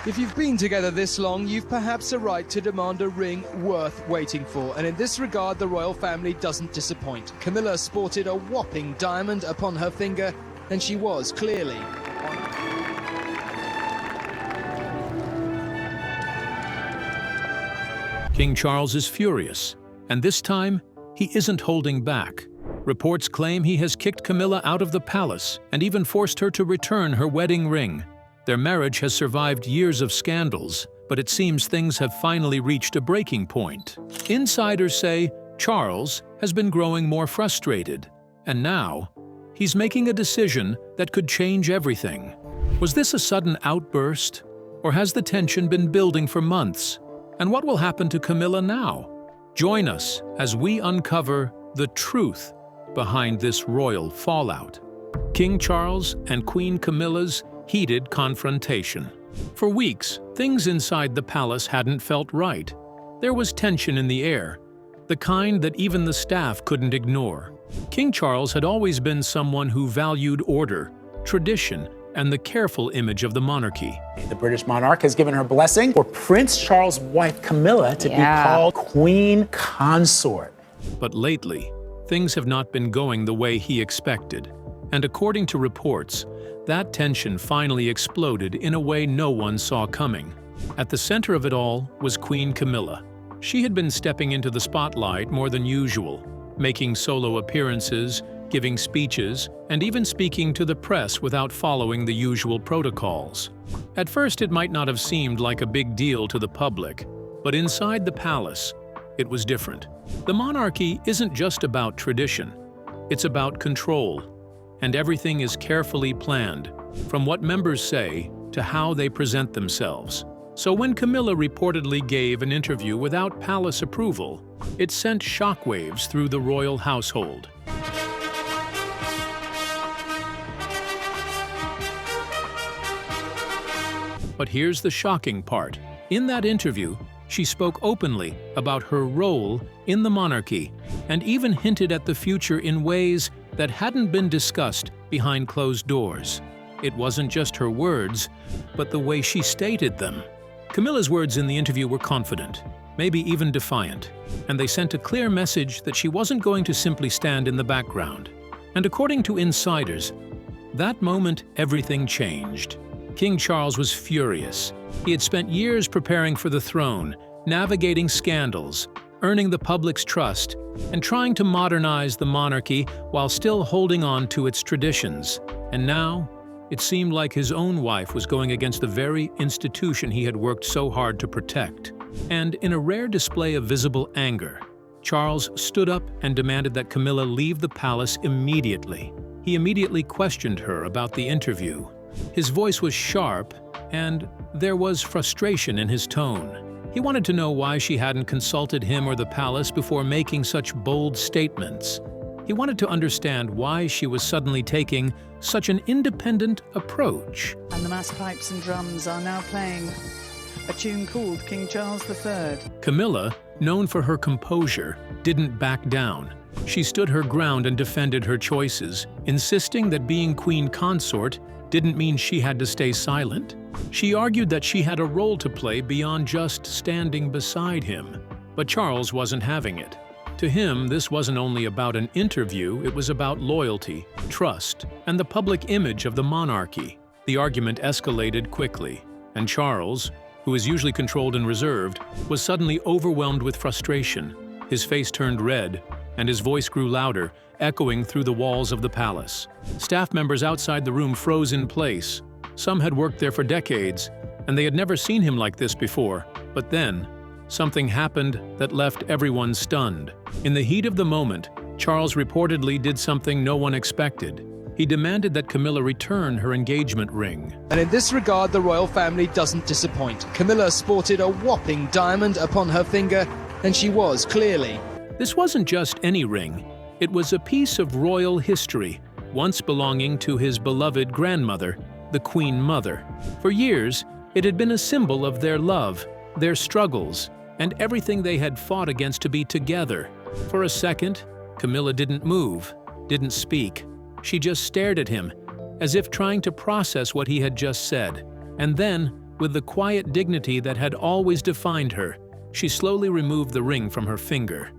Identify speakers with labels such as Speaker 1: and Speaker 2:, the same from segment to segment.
Speaker 1: If you've been together this long, you've perhaps a right to demand a ring worth waiting for, and in this regard the royal family doesn't disappoint. Camilla sported a whopping diamond upon her finger, and she was clearly
Speaker 2: King Charles is furious, and this time he isn't holding back. Reports claim he has kicked Camilla out of the palace and even forced her to return her wedding ring. Their marriage has survived years of scandals, but it seems things have finally reached a breaking point. Insiders say Charles has been growing more frustrated, and now he's making a decision that could change everything. Was this a sudden outburst, or has the tension been building for months? And what will happen to Camilla now? Join us as we uncover the truth behind this royal fallout. King Charles and Queen Camilla's heated confrontation. For weeks, things inside the palace hadn't felt right. There was tension in the air, the kind that even the staff couldn't ignore. King Charles had always been someone who valued order, tradition, and the careful image of the monarchy.
Speaker 3: The British monarch has given her blessing for Prince Charles' wife Camilla to be called Queen Consort.
Speaker 2: But lately, things have not been going the way he expected. And according to reports, that tension finally exploded in a way no one saw coming. At the center of it all was Queen Camilla. She had been stepping into the spotlight more than usual, making solo appearances, giving speeches, and even speaking to the press without following the usual protocols. At first, it might not have seemed like a big deal to the public, but inside the palace, it was different. The monarchy isn't just about tradition, it's about control. And everything is carefully planned, from what members say to how they present themselves. So when Camilla reportedly gave an interview without palace approval, it sent shockwaves through the royal household. But here's the shocking part. In that interview, she spoke openly about her role in the monarchy and even hinted at the future in ways that hadn't been discussed behind closed doors. It wasn't just her words, but the way she stated them. Camilla's words in the interview were confident, maybe even defiant, and they sent a clear message that she wasn't going to simply stand in the background. And according to insiders, that moment everything changed. King Charles was furious. He had spent years preparing for the throne, navigating scandals, earning the public's trust, and trying to modernize the monarchy while still holding on to its traditions. And now, it seemed like his own wife was going against the very institution he had worked so hard to protect. And in a rare display of visible anger, Charles stood up and demanded that Camilla leave the palace immediately. He immediately questioned her about the interview. His voice was sharp, and there was frustration in his tone. He wanted to know why she hadn't consulted him or the palace before making such bold statements. He wanted to understand why she was suddenly taking such an independent approach.
Speaker 4: And the mass pipes and drums are now playing a tune called King Charles III.
Speaker 2: Camilla, known for her composure, didn't back down. She stood her ground and defended her choices, insisting that being Queen Consort didn't mean she had to stay silent. She argued that she had a role to play beyond just standing beside him. But Charles wasn't having it. To him, this wasn't only about an interview, it was about loyalty, trust, and the public image of the monarchy. The argument escalated quickly, and Charles, who is usually controlled and reserved, was suddenly overwhelmed with frustration. His face turned red, and his voice grew louder, echoing through the walls of the palace. Staff members outside the room froze in place. Some had worked there for decades, and they had never seen him like this before. But then, something happened that left everyone stunned. In the heat of the moment, Charles reportedly did something no one expected. He demanded that Camilla return her engagement ring.
Speaker 1: And in this regard, the royal family doesn't disappoint. Camilla sported a whopping diamond upon her finger, and she was clearly.
Speaker 2: This wasn't just any ring. It was a piece of royal history, once belonging to his beloved grandmother, the Queen Mother. For years, it had been a symbol of their love, their struggles, and everything they had fought against to be together. For a second, Camilla didn't move, didn't speak. She just stared at him, as if trying to process what he had just said. And then, with the quiet dignity that had always defined her, she slowly removed the ring from her finger.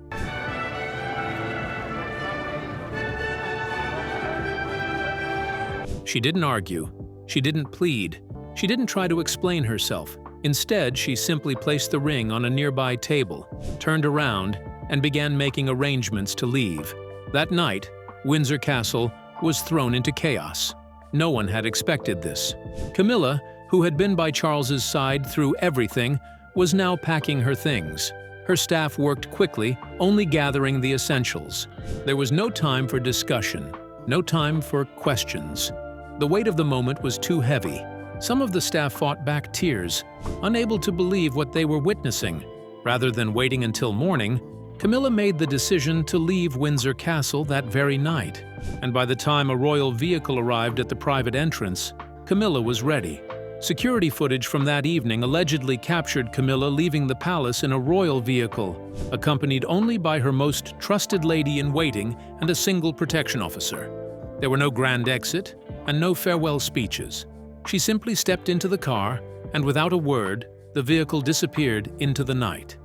Speaker 2: She didn't argue. She didn't plead. She didn't try to explain herself. Instead, she simply placed the ring on a nearby table, turned around, and began making arrangements to leave. That night, Windsor Castle was thrown into chaos. No one had expected this. Camilla, who had been by Charles's side through everything, was now packing her things. Her staff worked quickly, only gathering the essentials. There was no time for discussion, no time for questions. The weight of the moment was too heavy. Some of the staff fought back tears, unable to believe what they were witnessing. Rather than waiting until morning, Camilla made the decision to leave Windsor Castle that very night. And by the time a royal vehicle arrived at the private entrance, Camilla was ready. Security footage from that evening allegedly captured Camilla leaving the palace in a royal vehicle, accompanied only by her most trusted lady-in-waiting and a single protection officer. There were no grand exit and no farewell speeches. She simply stepped into the car, and without a word, the vehicle disappeared into the night.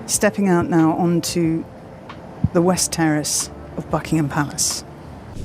Speaker 4: Stepping out now onto the West Terrace of Buckingham Palace.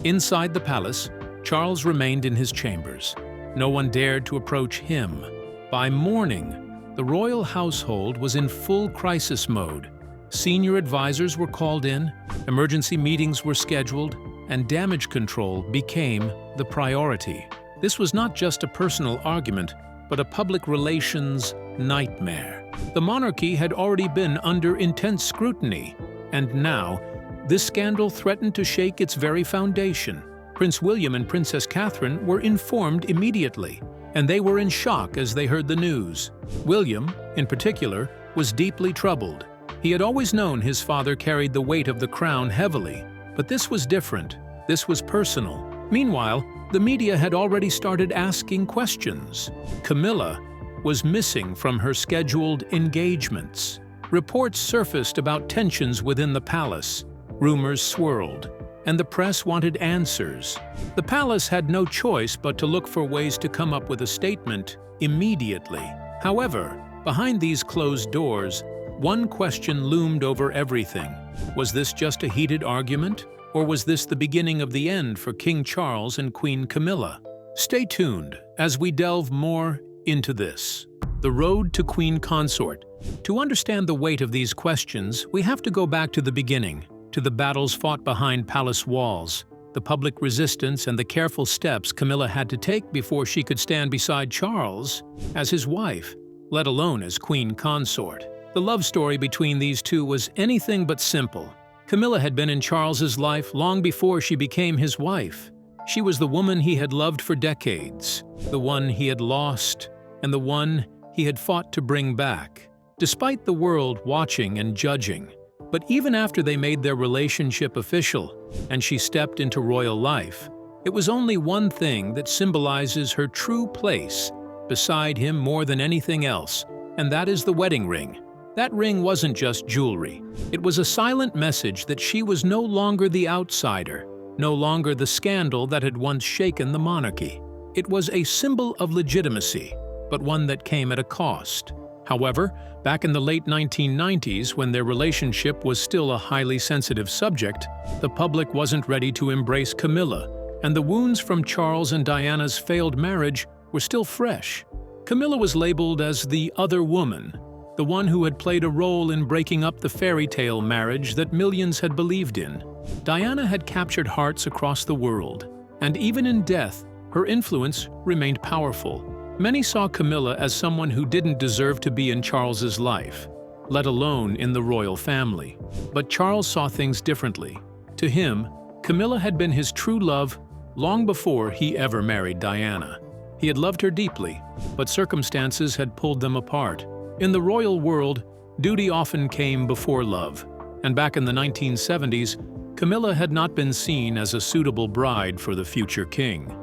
Speaker 2: Inside the palace, Charles remained in his chambers. No one dared to approach him. By morning, the royal household was in full crisis mode. Senior advisors were called in, emergency meetings were scheduled, and damage control became the priority. This was not just a personal argument, but a public relations nightmare. The monarchy had already been under intense scrutiny, and now, this scandal threatened to shake its very foundation. Prince William and Princess Catherine were informed immediately, and they were in shock as they heard the news. William, in particular, was deeply troubled. He had always known his father carried the weight of the crown heavily, but this was different. This was personal. Meanwhile, the media had already started asking questions. Camilla was missing from her scheduled engagements. Reports surfaced about tensions within the palace. Rumors swirled, and the press wanted answers. The palace had no choice but to look for ways to come up with a statement immediately. However, behind these closed doors, one question loomed over everything. Was this just a heated argument? Or was this the beginning of the end for King Charles and Queen Camilla? Stay tuned as we delve more into this. The road to Queen Consort. To understand the weight of these questions, we have to go back to the beginning, to the battles fought behind palace walls, the public resistance and the careful steps Camilla had to take before she could stand beside Charles as his wife, let alone as Queen Consort. The love story between these two was anything but simple. Camilla had been in Charles's life long before she became his wife. She was the woman he had loved for decades, the one he had lost, and the one he had fought to bring back. Despite the world watching and judging, but even after they made their relationship official and she stepped into royal life, it was only one thing that symbolizes her true place beside him more than anything else, and that is the wedding ring. That ring wasn't just jewelry. It was a silent message that she was no longer the outsider, no longer the scandal that had once shaken the monarchy. It was a symbol of legitimacy, but one that came at a cost. However, back in the late 1990s, when their relationship was still a highly sensitive subject, the public wasn't ready to embrace Camilla, and the wounds from Charles and Diana's failed marriage were still fresh. Camilla was labeled as the other woman, the one who had played a role in breaking up the fairy tale marriage that millions had believed in. Diana had captured hearts across the world, and even in death, her influence remained powerful. Many saw Camilla as someone who didn't deserve to be in Charles's life, let alone in the royal family. But Charles saw things differently. To him, Camilla had been his true love long before he ever married Diana. He had loved her deeply, but circumstances had pulled them apart. In the royal world, duty often came before love, and back in the 1970s, Camilla had not been seen as a suitable bride for the future king.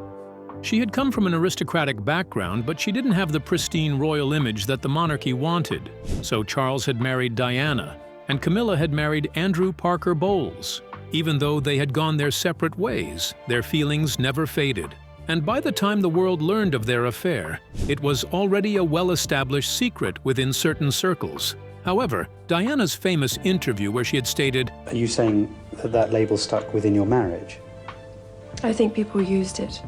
Speaker 2: She had come from an aristocratic background, but she didn't have the pristine royal image that the monarchy wanted. So Charles had married Diana, and Camilla had married Andrew Parker Bowles. Even though they had gone their separate ways, their feelings never faded. and by the time the world learned of their affair, it was already a well-established secret within certain circles. However, Diana's famous interview where she had stated,
Speaker 5: "Are you saying that that label stuck within your marriage?"
Speaker 6: I think people used it,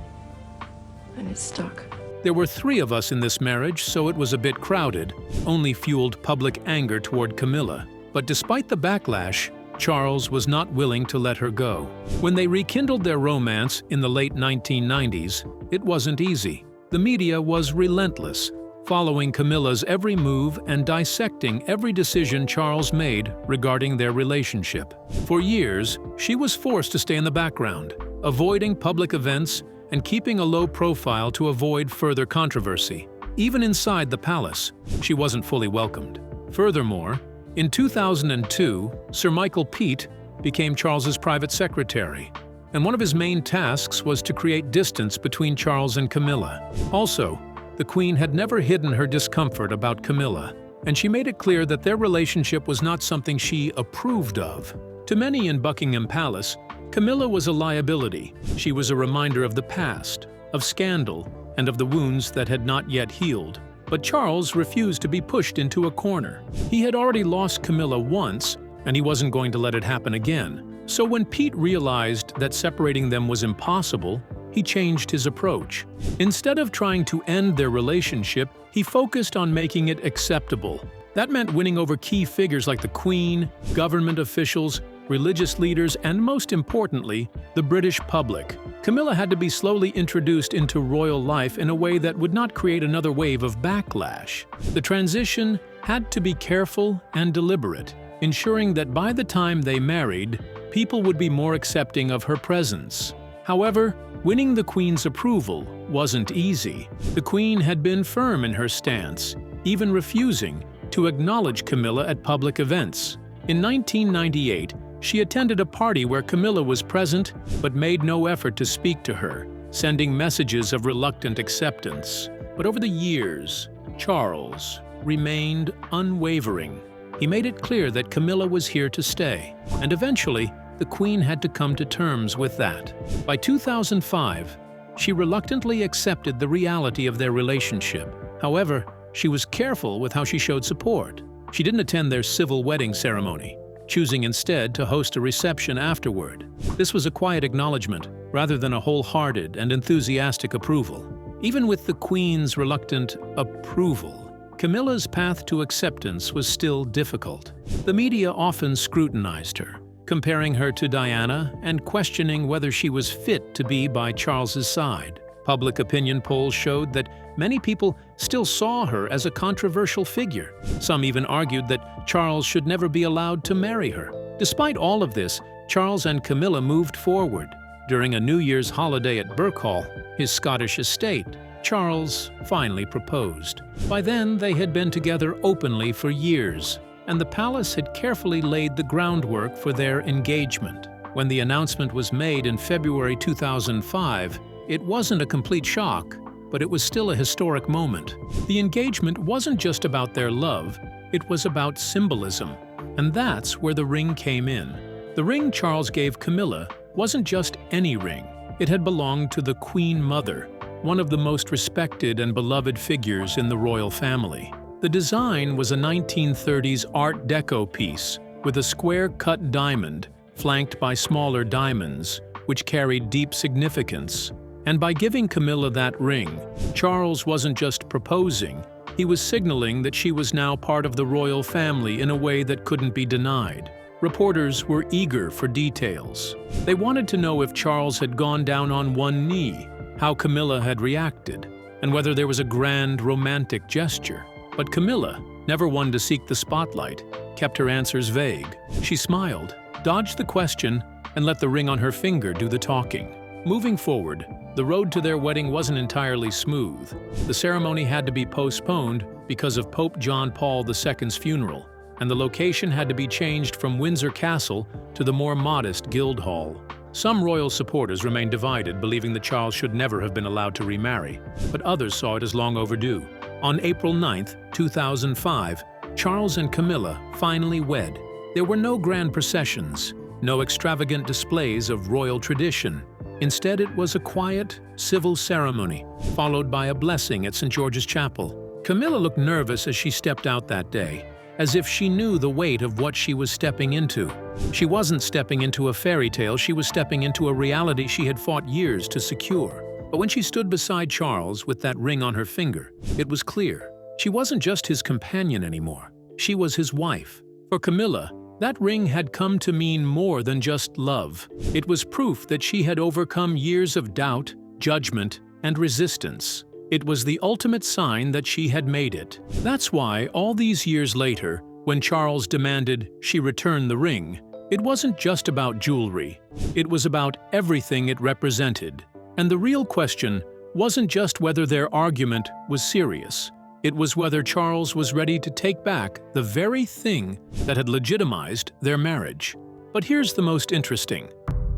Speaker 6: and it stuck.
Speaker 2: "There were 3 of us in this marriage, so it was a bit crowded," only fueled public anger toward Camilla. But despite the backlash, Charles was not willing to let her go. When they rekindled their romance in the late 1990s, it wasn't easy. The media was relentless, following Camilla's every move and dissecting every decision Charles made regarding their relationship. For years, she was forced to stay in the background, avoiding public events and keeping a low profile to avoid further controversy. Even inside the palace, she wasn't fully welcomed. Furthermore, in 2002, Sir Michael Peet became Charles's private secretary, and one of his main tasks was to create distance between Charles and Camilla. Also, the Queen had never hidden her discomfort about Camilla, and she made it clear that their relationship was not something she approved of. To many in Buckingham Palace, Camilla was a liability. She was a reminder of the past, of scandal, and of the wounds that had not yet healed. But Charles refused to be pushed into a corner. He had already lost Camilla once, and he wasn't going to let it happen again. So when Pete realized that separating them was impossible, he changed his approach. Instead of trying to end their relationship, he focused on making it acceptable. That meant winning over key figures like the Queen, government officials, religious leaders, and most importantly, the British public. Camilla had to be slowly introduced into royal life in a way that would not create another wave of backlash. The transition had to be careful and deliberate, ensuring that by the time they married, people would be more accepting of her presence. However, winning the Queen's approval wasn't easy. The Queen had been firm in her stance, even refusing to acknowledge Camilla at public events. In 1998, she attended a party where Camilla was present but made no effort to speak to her, sending messages of reluctant acceptance. But over the years, Charles remained unwavering. He made it clear that Camilla was here to stay, and eventually, the Queen had to come to terms with that. By 2005, she reluctantly accepted the reality of their relationship. However, she was careful with how she showed support. She didn't attend their civil wedding ceremony, choosing instead to host a reception afterward. This was a quiet acknowledgement, rather than a wholehearted and enthusiastic approval. Even with the Queen's reluctant approval, Camilla's path to acceptance was still difficult. The media often scrutinized her, comparing her to Diana and questioning whether she was fit to be by Charles's side. Public opinion polls showed that many people still saw her as a controversial figure. Some even argued that Charles should never be allowed to marry her. Despite all of this, Charles and Camilla moved forward. During a New Year's holiday at Birkhall, his Scottish estate, Charles finally proposed. By then, they had been together openly for years, and the palace had carefully laid the groundwork for their engagement. When the announcement was made in February 2005, it wasn't a complete shock, but it was still a historic moment. The engagement wasn't just about their love, it was about symbolism, and that's where the ring came in. The ring Charles gave Camilla wasn't just any ring. It had belonged to the Queen Mother, one of the most respected and beloved figures in the royal family. The design was a 1930s Art Deco piece with a square-cut diamond flanked by smaller diamonds, which carried deep significance. And by giving Camilla that ring, Charles wasn't just proposing, he was signaling that she was now part of the royal family in a way that couldn't be denied. Reporters were eager for details. They wanted to know if Charles had gone down on one knee, how Camilla had reacted, and whether there was a grand romantic gesture. But Camilla, never one to seek the spotlight, kept her answers vague. She smiled, dodged the question, and let the ring on her finger do the talking. Moving forward, the road to their wedding wasn't entirely smooth. The ceremony had to be postponed because of Pope John Paul II's funeral, and the location had to be changed from Windsor Castle to the more modest Guildhall. Some royal supporters remained divided, believing that Charles should never have been allowed to remarry, but others saw it as long overdue. On April 9, 2005, Charles and Camilla finally wed. There were no grand processions, no extravagant displays of royal tradition. Instead, it was a quiet, civil ceremony, followed by a blessing at St. George's Chapel. Camilla looked nervous as she stepped out that day, as if she knew the weight of what she was stepping into. She wasn't stepping into a fairy tale, she was stepping into a reality she had fought years to secure. But when she stood beside Charles with that ring on her finger, it was clear. She wasn't just his companion anymore, she was his wife. For Camilla, that ring had come to mean more than just love. It was proof that she had overcome years of doubt, judgment, and resistance. It was the ultimate sign that she had made it. That's why, all these years later, when Charles demanded she return the ring, it wasn't just about jewelry. It was about everything it represented. And the real question wasn't just whether their argument was serious. It was whether Charles was ready to take back the very thing that had legitimized their marriage. But here's the most interesting: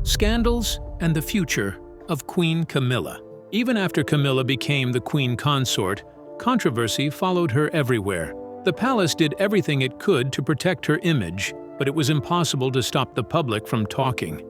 Speaker 2: scandals and the future of Queen Camilla. Even after Camilla became the queen consort, controversy followed her everywhere. The palace did everything it could to protect her image, but it was impossible to stop the public from talking.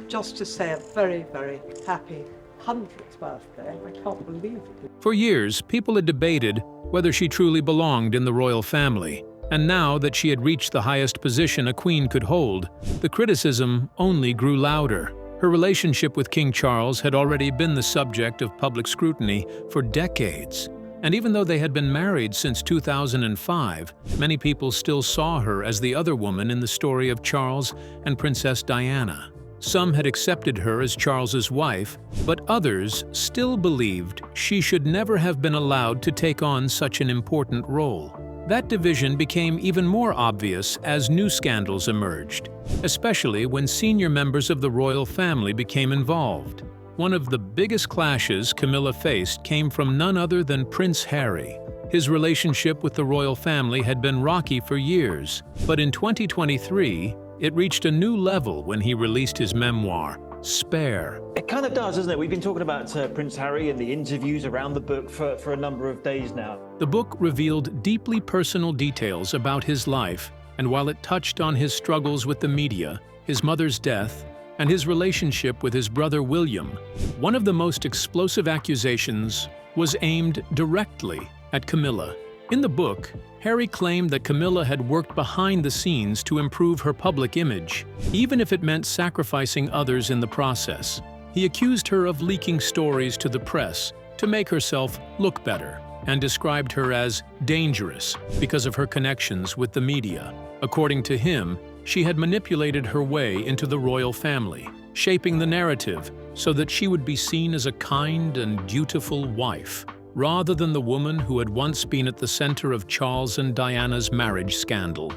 Speaker 7: Just to say a very, very happy 100th birthday. I can't believe it.
Speaker 2: For years, people had debated whether she truly belonged in the royal family. And now that she had reached the highest position a queen could hold, the criticism only grew louder. Her relationship with King Charles had already been the subject of public scrutiny for decades. And even though they had been married since 2005, many people still saw her as the other woman in the story of Charles and Princess Diana. Some had accepted her as Charles's wife, but others still believed she should never have been allowed to take on such an important role. That division became even more obvious as new scandals emerged, especially when senior members of the royal family became involved. One of the biggest clashes Camilla faced came from none other than Prince Harry. His relationship with the royal family had been rocky for years, but in 2023, it reached a new level when he released his memoir, Spare.
Speaker 8: It kind of does, doesn't it? We've been talking about Prince Harry and the interviews around the book for a number of days now.
Speaker 2: The book revealed deeply personal details about his life, and while it touched on his struggles with the media, his mother's death, and his relationship with his brother William, one of the most explosive accusations was aimed directly at Camilla. In the book, Harry claimed that Camilla had worked behind the scenes to improve her public image, even if it meant sacrificing others in the process. He accused her of leaking stories to the press to make herself look better, and described her as dangerous because of her connections with the media. According to him, she had manipulated her way into the royal family, shaping the narrative so that she would be seen as a kind and dutiful wife, rather than the woman who had once been at the center of Charles and Diana's marriage scandal.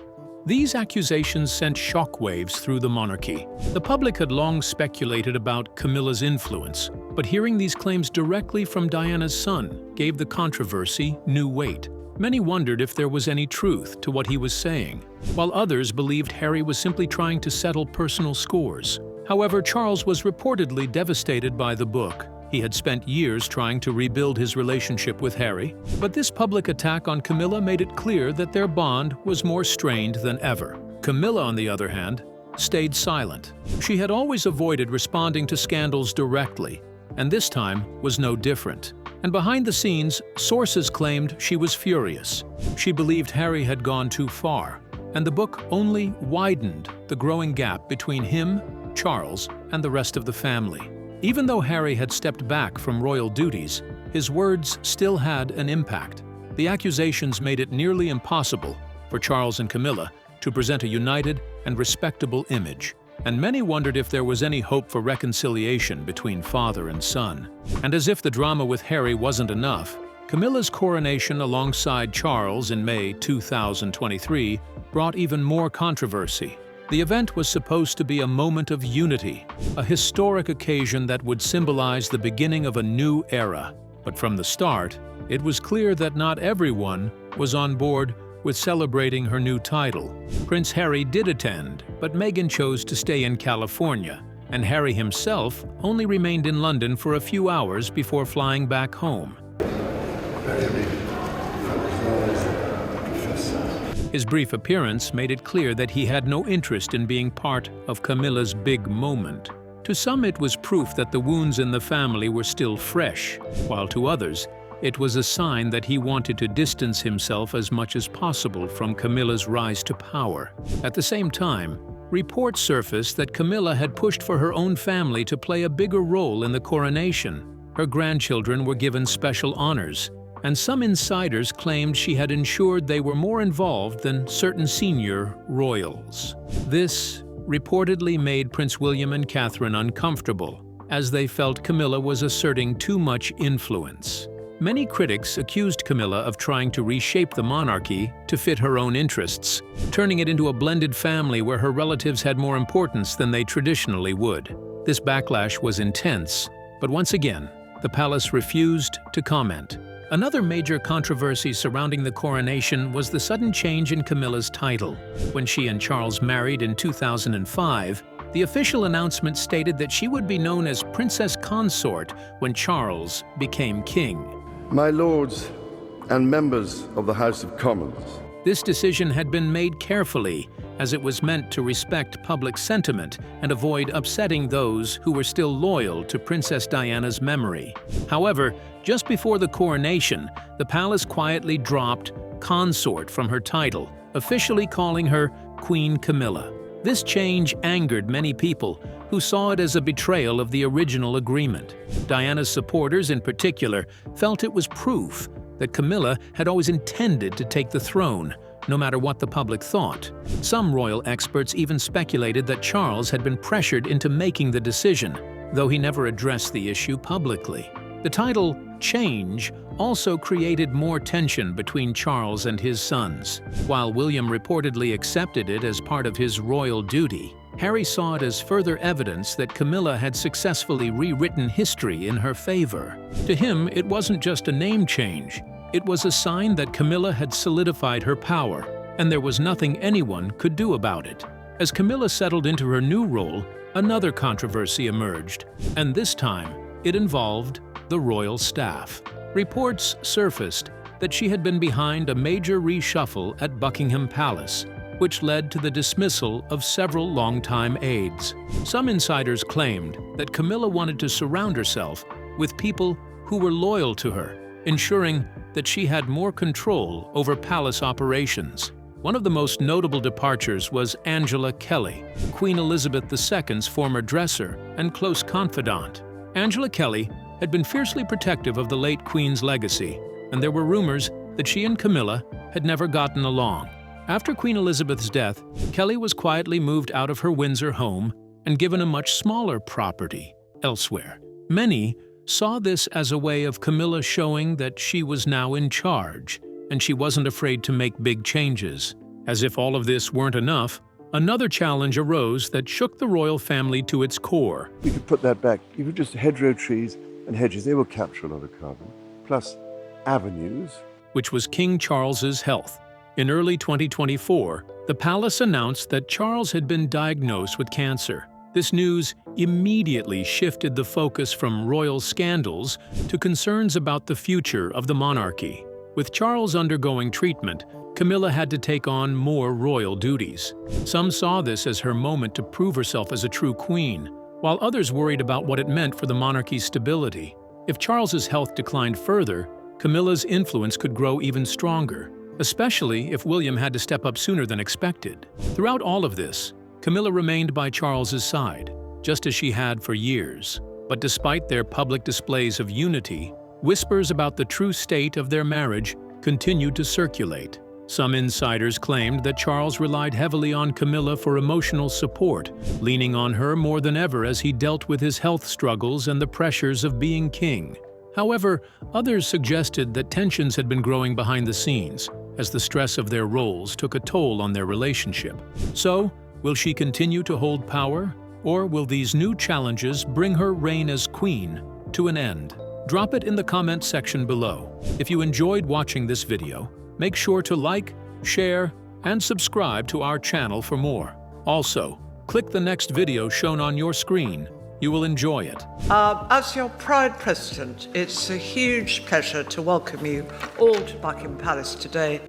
Speaker 2: These accusations sent shockwaves through the monarchy. The public had long speculated about Camilla's influence, but hearing these claims directly from Diana's son gave the controversy new weight. Many wondered if there was any truth to what he was saying, while others believed Harry was simply trying to settle personal scores. However, Charles was reportedly devastated by the book. He had spent years trying to rebuild his relationship with Harry, but this public attack on Camilla made it clear that their bond was more strained than ever. Camilla, on the other hand, stayed silent. She had always avoided responding to scandals directly, and this time was no different. And behind the scenes, sources claimed she was furious. She believed Harry had gone too far, and the book only widened the growing gap between him, Charles, and the rest of the family. Even though Harry had stepped back from royal duties, his words still had an impact. The accusations made it nearly impossible for Charles and Camilla to present a united and respectable image, and many wondered if there was any hope for reconciliation between father and son. And as if the drama with Harry wasn't enough, Camilla's coronation alongside Charles in May 2023 brought even more controversy. The event was supposed to be a moment of unity, a historic occasion that would symbolize the beginning of a new era. But from the start, it was clear that not everyone was on board with celebrating her new title. Prince Harry did attend, but Meghan chose to stay in California, and Harry himself only remained in London for a few hours before flying back home. His brief appearance made it clear that he had no interest in being part of Camilla's big moment. To some, it was proof that the wounds in the family were still fresh, while to others, it was a sign that he wanted to distance himself as much as possible from Camilla's rise to power. At the same time, reports surfaced that Camilla had pushed for her own family to play a bigger role in the coronation. Her grandchildren were given special honors, and some insiders claimed she had ensured they were more involved than certain senior royals. This reportedly made Prince William and Catherine uncomfortable, as they felt Camilla was asserting too much influence. Many critics accused Camilla of trying to reshape the monarchy to fit her own interests, turning it into a blended family where her relatives had more importance than they traditionally would. This backlash was intense, but once again, the palace refused to comment. Another major controversy surrounding the coronation was the sudden change in Camilla's title. When she and Charles married in 2005, the official announcement stated that she would be known as Princess Consort when Charles became king.
Speaker 9: My lords and members of the House of Commons.
Speaker 2: This decision had been made carefully, as it was meant to respect public sentiment and avoid upsetting those who were still loyal to Princess Diana's memory. However, just before the coronation, the palace quietly dropped consort from her title, officially calling her Queen Camilla. This change angered many people, who saw it as a betrayal of the original agreement. Diana's supporters, in particular, felt it was proof that Camilla had always intended to take the throne, no matter what the public thought. Some royal experts even speculated that Charles had been pressured into making the decision, though he never addressed the issue publicly. The title change also created more tension between Charles and his sons. While William reportedly accepted it as part of his royal duty, Harry saw it as further evidence that Camilla had successfully rewritten history in her favor. To him, it wasn't just a name change. It was a sign that Camilla had solidified her power, and there was nothing anyone could do about it. As Camilla settled into her new role, another controversy emerged, and this time it involved the royal staff. Reports surfaced that she had been behind a major reshuffle at Buckingham Palace, which led to the dismissal of several longtime aides. Some insiders claimed that Camilla wanted to surround herself with people who were loyal to her, ensuring that she had more control over palace operations. One of the most notable departures was Angela Kelly, Queen Elizabeth II's former dresser and close confidant. Angela Kelly had been fiercely protective of the late Queen's legacy, and there were rumors that she and Camilla had never gotten along. After Queen Elizabeth's death, Kelly was quietly moved out of her Windsor home and given a much smaller property elsewhere. Many saw this as a way of Camilla showing that she was now in charge, and she wasn't afraid to make big changes. As if all of this weren't enough, another challenge arose that shook the royal family to its core.
Speaker 9: We could put that back. Even just hedgerow trees and hedges, they will capture a lot of carbon. Plus avenues.
Speaker 2: Which was King Charles's health. In early 2024, the palace announced that Charles had been diagnosed with cancer. This news immediately shifted the focus from royal scandals to concerns about the future of the monarchy. With Charles undergoing treatment, Camilla had to take on more royal duties. Some saw this as her moment to prove herself as a true queen, while others worried about what it meant for the monarchy's stability. If Charles's health declined further, Camilla's influence could grow even stronger, especially if William had to step up sooner than expected. Throughout all of this, Camilla remained by Charles's side, just as she had for years. But despite their public displays of unity, whispers about the true state of their marriage continued to circulate. Some insiders claimed that Charles relied heavily on Camilla for emotional support, leaning on her more than ever as he dealt with his health struggles and the pressures of being king. However, others suggested that tensions had been growing behind the scenes, as the stress of their roles took a toll on their relationship. So, will she continue to hold power, or will these new challenges bring her reign as queen to an end? Drop it in the comment section below. If you enjoyed watching this video, make sure to like, share, and subscribe to our channel for more. Also, click the next video shown on your screen. You will enjoy it.
Speaker 7: As your proud president, it's a huge pleasure to welcome you all to Buckingham Palace today.